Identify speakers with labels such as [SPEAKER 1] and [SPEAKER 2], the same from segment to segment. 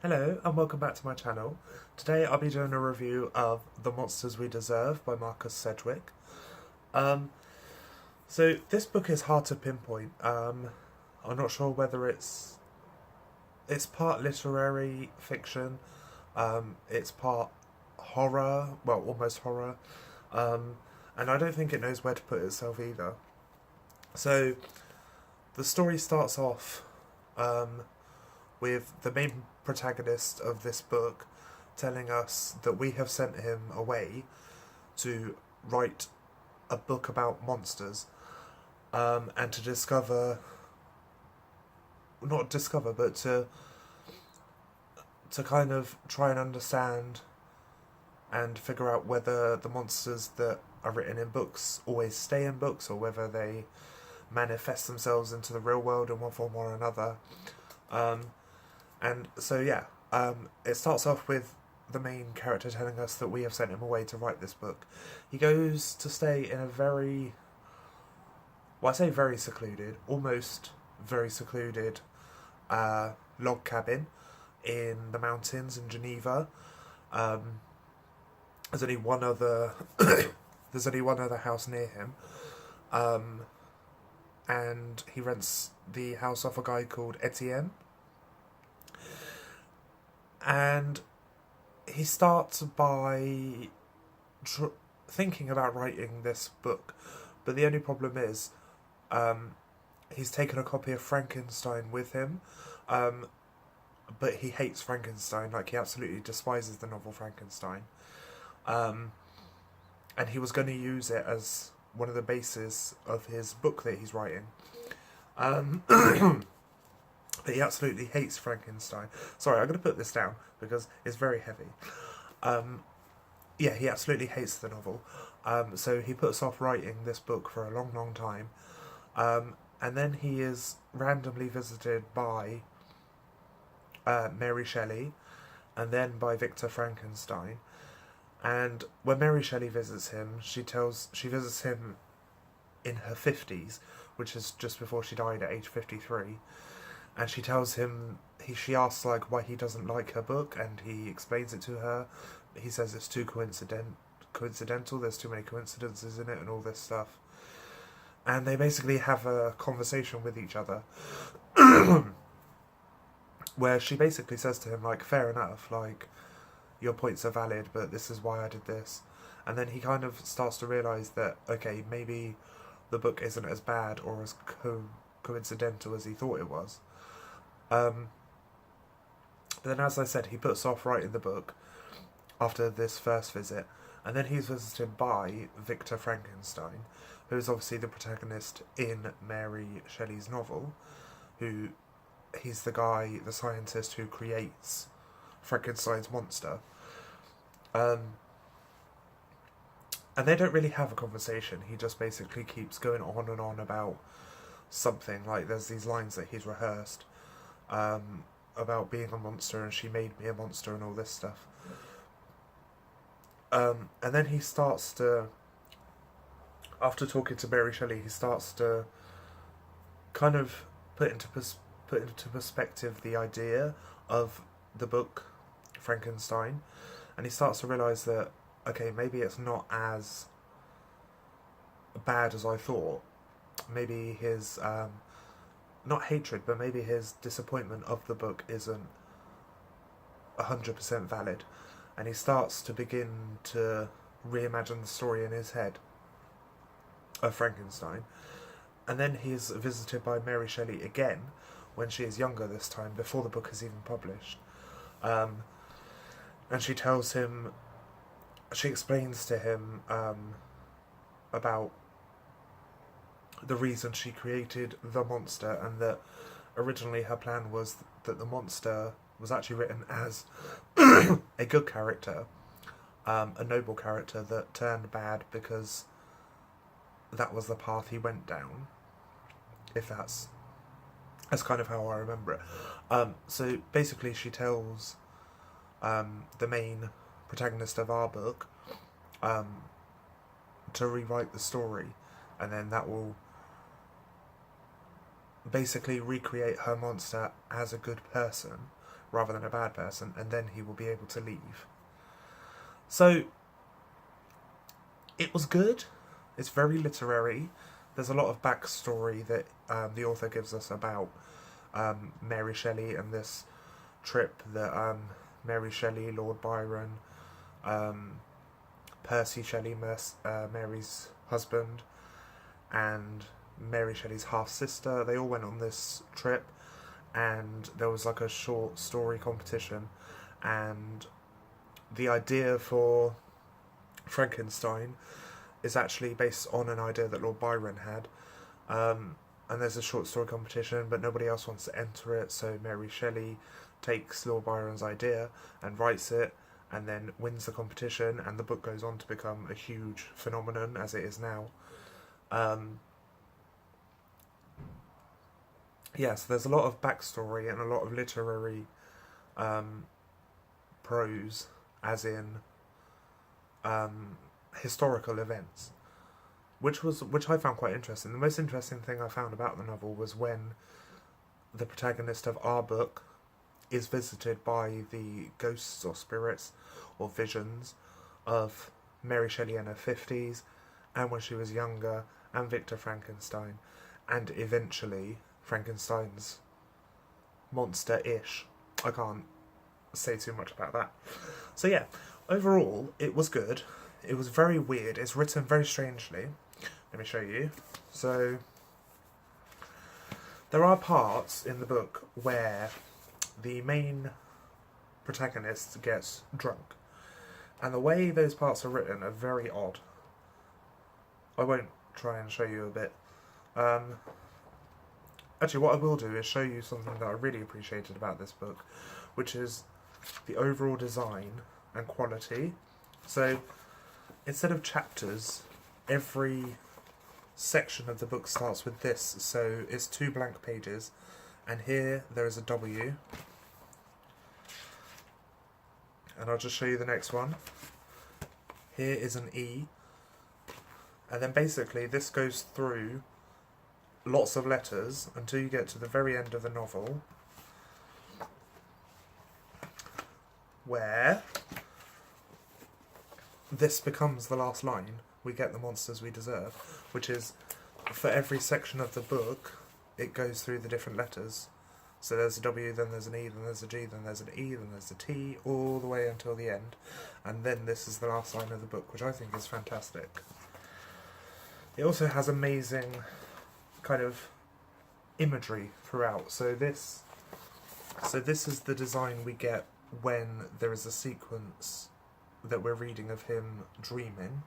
[SPEAKER 1] Hello and welcome back to my channel. Today I'll be doing a review of The Monsters We Deserve by Marcus Sedgwick. Um, so this book is hard to pinpoint. I'm not sure whether it's part literary fiction, it's part horror, well almost horror, um, and I don't think it knows where to put itself either. So the story starts off um, with the main protagonist of this book telling us that we have sent him away to write a book about monsters, and to discover, not discover, but to kind of try and understand and figure out whether the monsters that are written in books always stay in books or whether they manifest themselves into the real world in one form or another. Um, And so, yeah, it starts off with the main character telling us that we have sent him away to write this book. He goes to stay in a very, well, I say very secluded, almost very secluded log cabin in the mountains in Geneva. Um, there's only one other, there's only one other house near him, um, and he rents the house off a guy called Etienne. And he starts by thinking about writing this book, but the only problem is he's taken a copy of Frankenstein with him, um, but he hates Frankenstein, like he absolutely despises the novel Frankenstein, um, and he was going to use it as one of the bases of his book that he's writing. But he absolutely hates Frankenstein. Sorry, I'm going to put this down because it's very heavy. Yeah, he absolutely hates the novel. So he puts off writing this book for a long, long time. And then he is randomly visited by Mary Shelley and then by Victor Frankenstein. And when Mary Shelley visits him, she visits him in her 50s, which is just before she died at age 53. And she tells him, she asks like why he doesn't like her book, and he explains it to her. He says it's too coincidental, there's too many coincidences in it and all this stuff. And they basically have a conversation with each other where she basically says to him like, fair enough, like your points are valid, but this is why I did this. And then he kind of starts to realise that, okay, maybe the book isn't as bad or as coincidental as he thought it was. But then, as I said, he puts off writing the book after this first visit, and then he's visited by Victor Frankenstein, who is obviously the protagonist in Mary Shelley's novel, he's the guy, the scientist who creates Frankenstein's monster. And they don't really have a conversation, he just basically keeps going on and on about something, like there's these lines that he's rehearsed, about being a monster and she made me a monster and all this stuff. And then he starts to, after talking to Mary Shelley, he starts to kind of put into perspective the idea of the book Frankenstein, and he starts to realise that, okay, maybe it's not as bad as I thought. Maybe his not hatred, but maybe his disappointment of the book isn't 100% valid, and he starts to begin to reimagine the story in his head of Frankenstein. And then he is visited by Mary Shelley again when she is younger this time, before the book is even published, and she tells him, she explains to him about the reason she created the monster, and that originally her plan was that the monster was actually written as a good character, a noble character that turned bad because that was the path he went down, if that's kind of how I remember it. So basically she tells the main protagonist of our book to rewrite the story, and then that will basically recreate her monster as a good person rather than a bad person, and then he will be able to leave. So, it was good. It's very literary. There's a lot of backstory that the author gives us about Mary Shelley and this trip that Mary Shelley, Lord Byron, Percy Shelley, Mary's husband, and Mary Shelley's half-sister, they all went on this trip, and there was like a short story competition, and the idea for Frankenstein is actually based on an idea that Lord Byron had, and there's a short story competition, but nobody else wants to enter it, so Mary Shelley takes Lord Byron's idea and writes it, and then wins the competition, and the book goes on to become a huge phenomenon, as it is now. So there's a lot of backstory and a lot of literary prose, as in historical events, which I found quite interesting. The most interesting thing I found about the novel was when the protagonist of our book is visited by the ghosts or spirits or visions of Mary Shelley in her 50s, and when she was younger, and Victor Frankenstein, and eventually Frankenstein's monster-ish. I can't say too much about that. So yeah, overall, it was good. It was very weird. It's written very strangely. Let me show you. So, there are parts in the book where the main protagonist gets drunk, and the way those parts are written are very odd. I won't try and show you a bit. Actually, what I will do is show you something that I really appreciated about this book, which is the overall design and quality. So, instead of chapters, every section of the book starts with this. So, it's 2 blank pages, and here there is a W. And I'll just show you the next one. Here is an E. And then basically this goes through lots of letters until you get to the very end of the novel, where this becomes the last line. We get the monsters we deserve, which is, for every section of the book, it goes through the different letters. So there's a W, then there's an E, then there's a G, then there's an E, then there's a T, all the way until the end. And then this is the last line of the book, which I think is fantastic. It also has amazing kind of imagery throughout. So this is the design we get when there is a sequence that we're reading of him dreaming.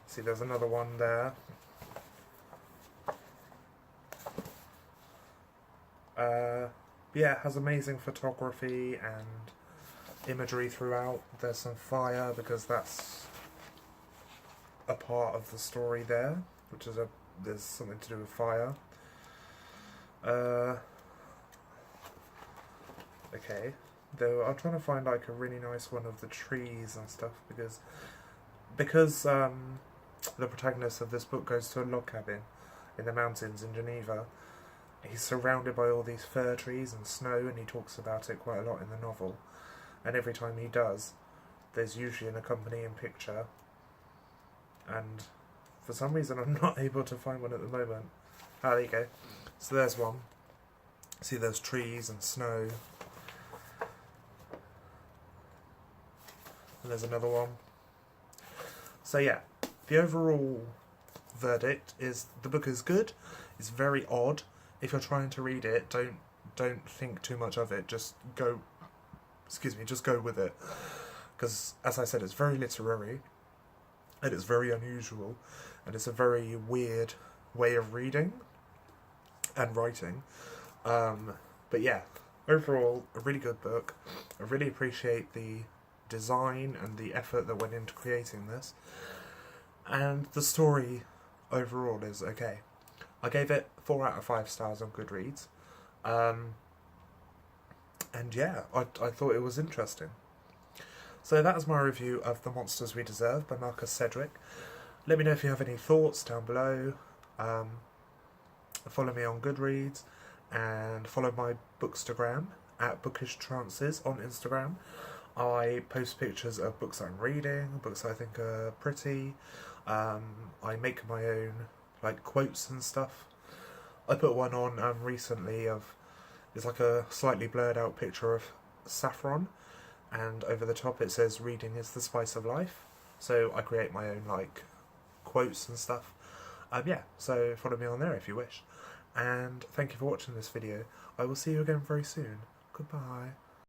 [SPEAKER 1] See, there's another one there. It has amazing photography and imagery throughout. There's some fire, because that's a part of the story there, which is there's something to do with fire. Okay, though I'm trying to find like a really nice one of the trees and stuff, because the protagonist of this book goes to a log cabin in the mountains in Geneva. He's surrounded by all these fir trees and snow, and he talks about it quite a lot in the novel. And every time he does, there's usually an accompanying picture. And for some reason I'm not able to find one at the moment. Ah, there you go. So there's one. See, there's trees and snow. And there's another one. So yeah, the overall verdict is the book is good. It's very odd. If you're trying to read it, don't think too much of it. Just go with it. Because, as I said, it's very literary, and it's very unusual, and it's a very weird way of reading and writing. But yeah, overall, a really good book. I really appreciate the design and the effort that went into creating this. And the story overall is okay. I gave it 4 out of 5 stars on Goodreads. And yeah, I thought it was interesting. So that is my review of The Monsters We Deserve by Marcus Sedgwick. Let me know if you have any thoughts down below. Follow me on Goodreads. and follow my bookstagram at bookishtrances on Instagram. I post pictures of books I'm reading, books I think are pretty. I make my own like quotes and stuff. I put one on recently of, it's like a slightly blurred out picture of saffron, and over the top it says reading is the spice of life. So I create my own like quotes and stuff. Yeah, so follow me on there if you wish. And thank you for watching this video. I will see you again very soon. Goodbye.